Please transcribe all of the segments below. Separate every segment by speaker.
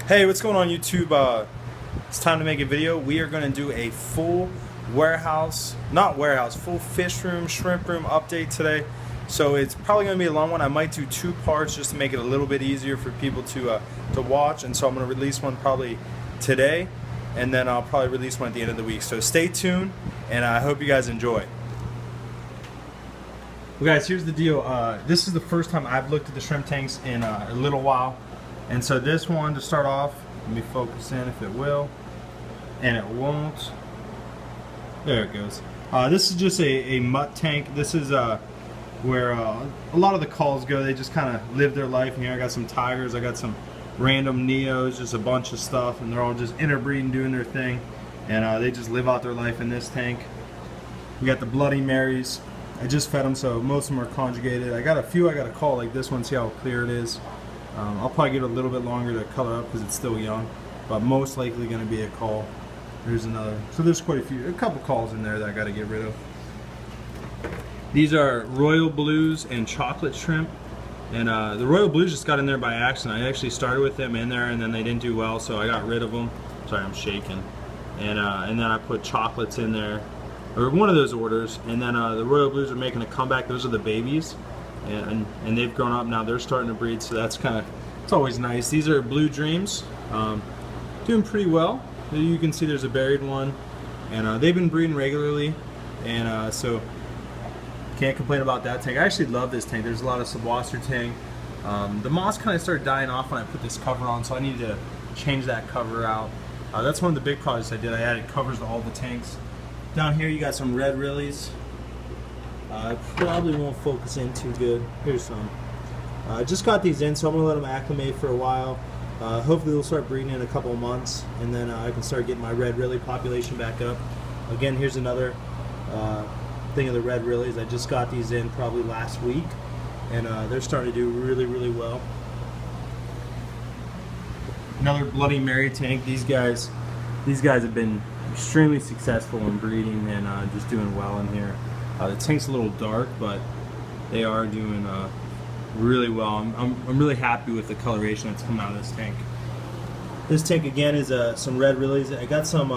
Speaker 1: Hey, what's going on YouTube? It's time to make a video. We are going to do a full full fish room, shrimp room update today. So it's probably going to be a long one. I might do two parts just to make it a little bit easier for people to watch. And so I'm going to release one probably today, and then I'll probably release one at the end of the week. So stay tuned, and I hope you guys enjoy. Well, guys, here's the deal. This is the first time I've looked at the shrimp tanks in a little while. And so this one, to start off, let me focus in if it will, and it won't. There it goes. This is just a mutt tank. This is where a lot of the calls go. They just kind of live their life. And here I got some tigers, I got some random neos, just a bunch of stuff, and they're all just interbreeding, doing their thing. And they just live out their life in this tank. We got the Bloody Marys. I just fed them, so most of them are conjugated. I got a few I got to call, like this one, see how clear it is. I'll probably give it a little bit longer to color up because it's still young, but most likely going to be a call. There's another. So there's quite a couple calls in there that I got to get rid of. These are Royal Blues and chocolate shrimp, and the Royal Blues just got in there by accident. I actually started with them in there, and then they didn't do well, so I got rid of them. Sorry, I'm shaking. And then I put chocolates in there, or one of those orders, and then the Royal Blues are making a comeback. Those are the babies. And they've grown up now. They're starting to breed, so that's it's always nice. These are Blue Dreams, doing pretty well. You can see there's a buried one, and they've been breeding regularly, and so can't complain about that tank. I actually love this tank. There's a lot of subwasser tang. The moss kind of started dying off when I put this cover on, so I need to change that cover out. That's one of the big projects I did. I added covers to all the tanks. Down here you got some red Rillies. I probably won't focus in too good. Here's some. I just got these in, so I'm going to let them acclimate for a while. Hopefully they'll start breeding in a couple of months, and then I can start getting my red Rilly population back up. Again, here's another thing of the red Rillies. I just got these in probably last week, and they're starting to do really, really well. Another Bloody Mary tank. These guys have been extremely successful in breeding and just doing well in here. The tank's a little dark, but they are doing really well. I'm really happy with the coloration that's coming out of this tank. This tank again is some red Rillies. I got some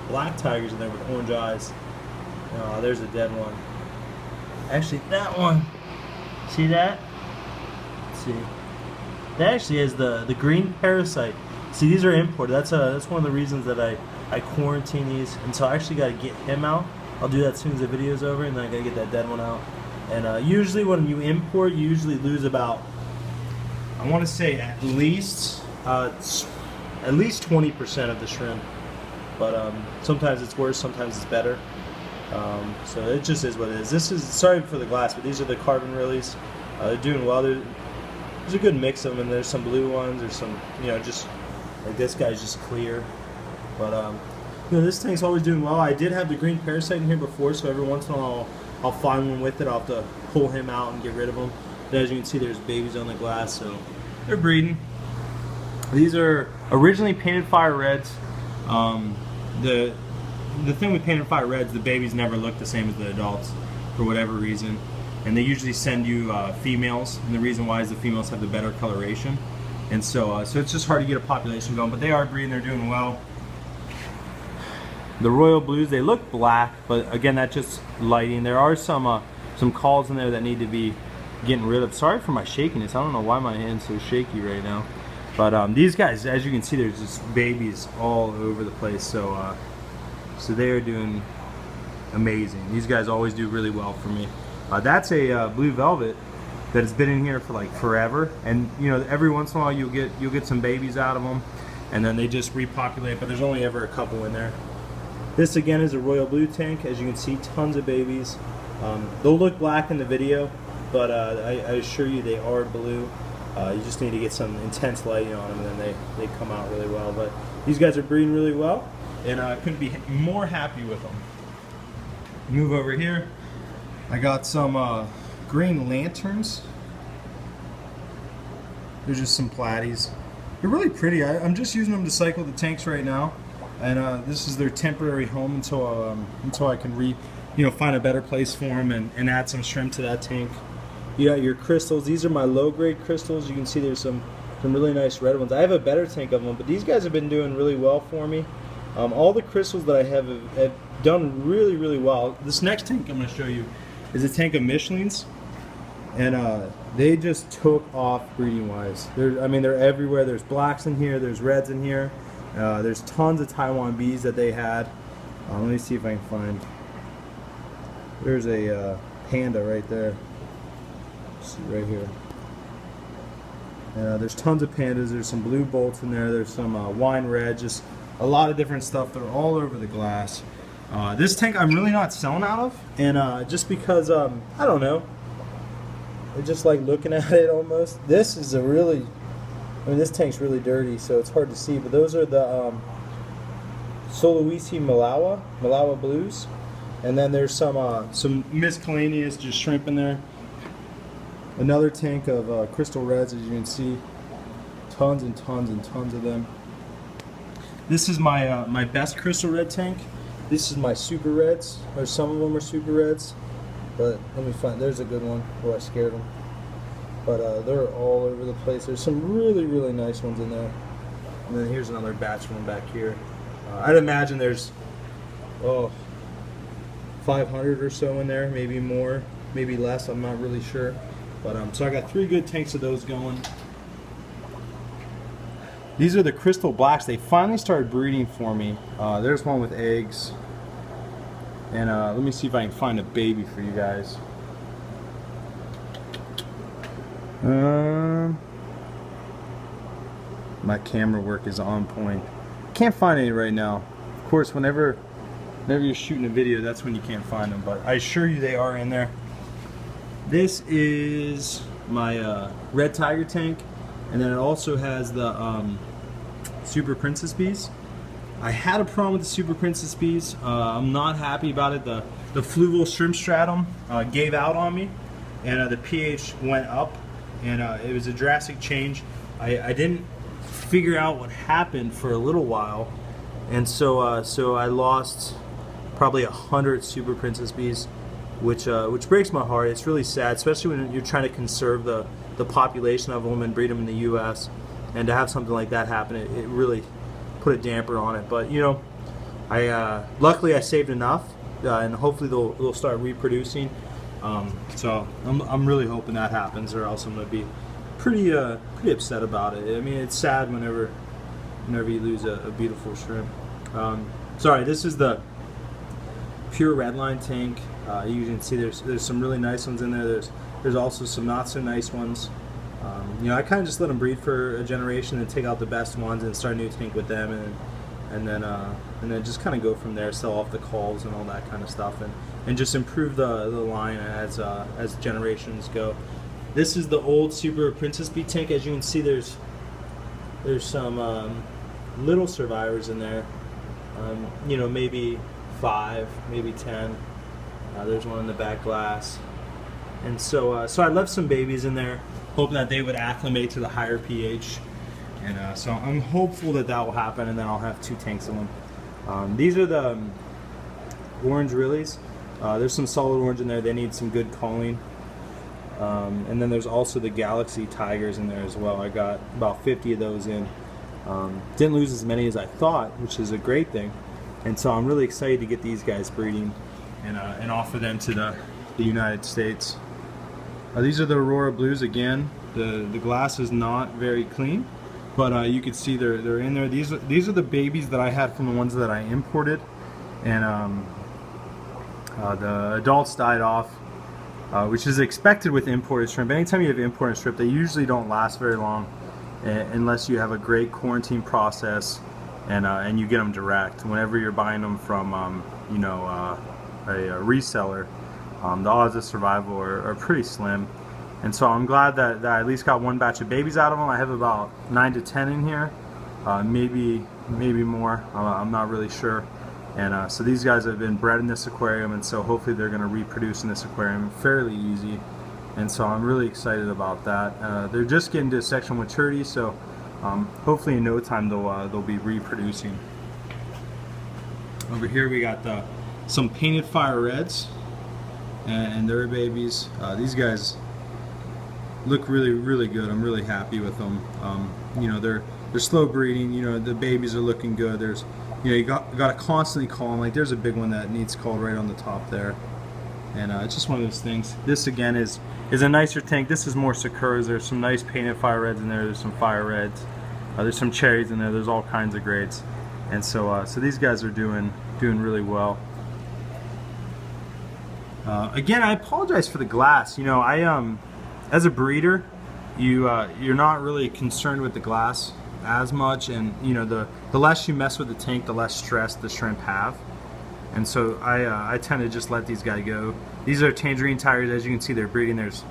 Speaker 1: black tigers in there with orange eyes. There's a dead one. Actually, that one. See that? Let's see. That actually is the green parasite. See, these are imported. That's one of the reasons that I quarantine these, and so I actually got to get him out. I'll do that as soon as the video's over, and then I gotta get that dead one out. And usually when you import, you usually lose about, I want to say at least 20% of the shrimp. But sometimes it's worse, sometimes it's better. So it just is what it is. This is, sorry for the glass, but these are the carbon Rillies. They're doing well. There's a good mix of them, and there's some blue ones. There's some, just like this guy's just clear. But this tank's always doing well. I did have the green parasite in here before, so every once in a while I'll find one with it. I'll have to pull him out and get rid of him. But as you can see, there's babies on the glass, so they're breeding. These are originally painted fire reds. The thing with painted fire reds, the babies never look the same as the adults for whatever reason, and they usually send you females. And the reason why is the females have the better coloration, and so so it's just hard to get a population going. But they are breeding. They're doing well. The Royal Blues, they look black, but again, that's just lighting. There are some calls in there that need to be getting rid of. Sorry for my shakiness. I don't know why my hand's so shaky right now. But these guys, as you can see, there's just babies all over the place. So so they are doing amazing. These guys always do really well for me. That's a Blue Velvet that has been in here for like forever, and every once in a while you'll get some babies out of them, and then they just repopulate. But there's only ever a couple in there. This again is a Royal Blue tank. As you can see, tons of babies. They'll look black in the video, but I assure you they are blue. You just need to get some intense lighting on them, and then they come out really well. But these guys are breeding really well, and I couldn't be more happy with them. Move over here. I got some green lanterns. They're just some platies. They're really pretty. I'm just using them to cycle the tanks right now. And this is their temporary home until I can find a better place for them and add some shrimp to that tank. You got your crystals. These are my low grade crystals. You can see there's some Some really nice red ones. I have a better tank of them, but these guys have been doing really well for me. All the crystals that I have done really, really well. This next tank I'm going to show you is a tank of Michelin's, and they just took off breeding-wise. I mean, they're everywhere. There's blacks in here. There's reds in here. There's tons of Taiwan bees that they had. Let me see if I can find. There's a panda right there. Let's see right here. There's tons of pandas. There's some blue bolts in there. There's some wine red. Just a lot of different stuff. They're all over the glass. This tank I'm really not selling out of, and just because I don't know. I just like looking at it almost. This is a really, I mean, this tank's really dirty, so it's hard to see. But those are the Sulawesi Malawa blues, and then there's some miscellaneous just shrimp in there. Another tank of crystal reds, as you can see, tons and tons and tons of them. This is my my best crystal red tank. This is my super reds, or some of them are super reds. But let me find, there's a good one. Oh, I scared them. But they're all over the place. There's some really, really nice ones in there. And then here's another batch one back here. I'd imagine there's, 500 or so in there, maybe more, maybe less, I'm not really sure. But so I got 3 good tanks of those going. These are the crystal blacks. They finally started breeding for me. There's one with eggs. And let me see if I can find a baby for you guys. My camera work is on point. Can't find any right now. Of course, whenever you're shooting a video, that's when you can't find them. But I assure you they are in there. This is my red tiger tank. And then it also has the Super Princess bees. I had a problem with the Super Princess bees. I'm not happy about it. The fluval shrimp stratum gave out on me, and the pH went up, and it was a drastic change. I didn't figure out what happened for a little while, and so I lost probably 100 Super Princess bees, which breaks my heart. It's really sad, especially when you're trying to conserve the population of them and breed them in the U.S. And to have something like that happen, it really put a damper on it. But you know, luckily I saved enough, and hopefully they'll start reproducing. So I'm really hoping that happens, or else I'm gonna be pretty upset about it. I mean, it's sad whenever you lose a beautiful shrimp. Sorry, this is the pure redline tank. You can see there's some really nice ones in there. There's also some not so nice ones. You know, I kind of just let them breed for a generation and take out the best ones and start a new tank with them, and then just kind of go from there, sell off the calls and all that kind of stuff, and just improve the line as generations go. This is the old Super Princess bee tank. As you can see, there's some little survivors in there. You know, maybe 5, maybe 10. There's one in the back glass, and so I left some babies in there, hoping that they would acclimate to the higher pH, and so I'm hopeful that will happen, and then I'll have 2 tanks of them. These are the orange Rillies. There's some solid orange in there. They need some good culling, and then there's also the Galaxy Tigers in there as well. I got about 50 of those in. Didn't lose as many as I thought, which is a great thing, and so I'm really excited to get these guys breeding and offer them to the United States. These are the Aurora Blues again. The glass is not very clean, but you can see they're in there. These are the babies that I had from the ones that I imported, and the adults died off, which is expected with imported shrimp. Anytime you have imported shrimp, they usually don't last very long unless you have a great quarantine process and you get them direct. Whenever you're buying them from you know, a reseller, the odds of survival are pretty slim. And so I'm glad that I at least got 1 batch of babies out of them. I have about 9 to 10 in here, maybe more. I'm not really sure. And so these guys have been bred in this aquarium, and so hopefully they're going to reproduce in this aquarium fairly easy. And so I'm really excited about that. They're just getting to sexual maturity, so hopefully in no time they'll be reproducing. Over here we got some painted fire reds and their babies. These guys look really, really good. I'm really happy with them. You know, they're slow breeding. You know, the babies are looking good. There's, you know, you got to constantly call them. Like there's a big one that needs called right on the top there, and it's just one of those things. This again is a nicer tank. This is more Sakuras. There's some nice painted fire reds in there. There's some fire reds. There's some cherries in there. There's all kinds of grades, and so these guys are doing really well. Again, I apologize for the glass. You know, as a breeder, you're not really concerned with the glass as much, and you know, the less you mess with the tank, the less stress the shrimp have. And so I tend to just let these guys go. These are tangerine tigers. As you can see, they're breeding. There's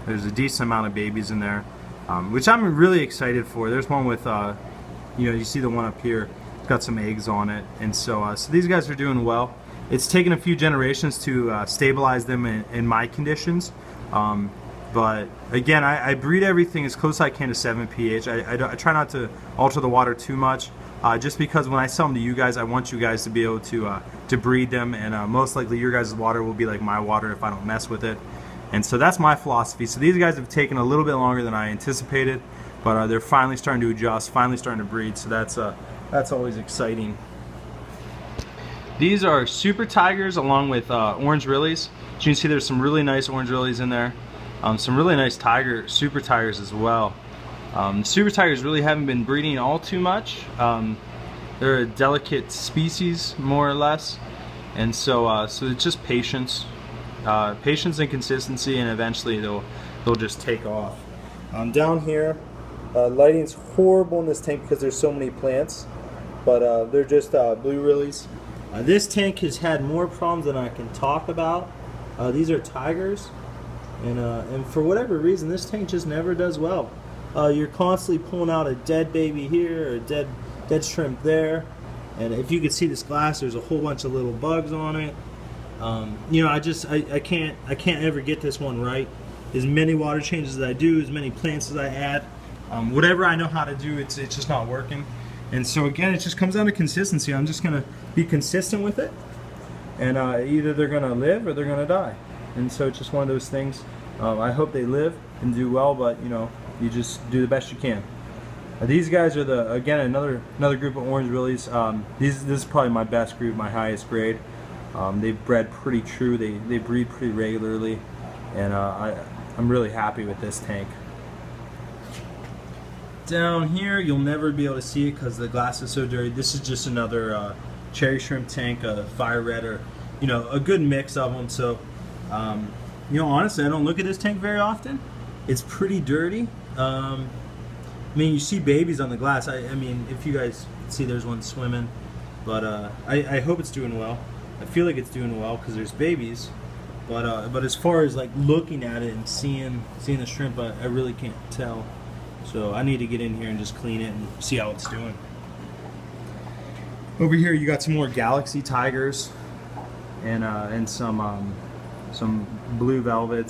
Speaker 1: a decent amount of babies in there, which I'm really excited for. There's one with, you know, you see the one up here. It's got some eggs on it, and so these guys are doing well. It's taken a few generations to stabilize them in my conditions. But again, I breed everything as close as I can to 7 pH. I try not to alter the water too much, just because when I sell them to you guys, I want you guys to be able to breed them, and most likely your guys' water will be like my water if I don't mess with it. And so that's my philosophy. So these guys have taken a little bit longer than I anticipated, but they're finally starting to adjust, finally starting to breed. So that's always exciting. These are Super Tigers along with Orange Rillies. As you can see, there's some really nice Orange Rillies in there. Some really nice Super Tigers as well. Super Tigers really haven't been breeding all too much. They're a delicate species, more or less, and so it's just patience, patience and consistency, and eventually they'll just take off. Down here, lighting's horrible in this tank because there's so many plants, but they're just blue Rillies. This tank has had more problems than I can talk about. These are tigers. And for whatever reason, this tank just never does well. You're constantly pulling out a dead baby here or a dead shrimp there, and if you can see this glass, there's a whole bunch of little bugs on it. You know, I can't ever get this one right. As many water changes as I do, as many plants as I add, whatever I know how to do, it's just not working. And so again, it just comes down to consistency. I'm just gonna be consistent with it, and either they're gonna live or they're gonna die. And so it's just one of those things. I hope they live and do well, but you know, you just do the best you can. These guys are again another group of Orange Rillies. This is probably my best group, my highest grade. They've bred pretty true. They breed pretty regularly, and I'm really happy with this tank. Down here, you'll never be able to see it because the glass is so dirty. This is just another cherry shrimp tank, a fire red, or you know, a good mix of them. So. You know, honestly, I don't look at this tank very often. It's pretty dirty. I mean, you see babies on the glass. I mean, if you guys see, there's one swimming. But I hope it's doing well. I feel like it's doing well because there's babies. But as far as like looking at it and seeing the shrimp, I really can't tell. So I need to get in here and just clean it and see how it's doing. Over here, you got some more Galaxy Tigers and some blue velvets.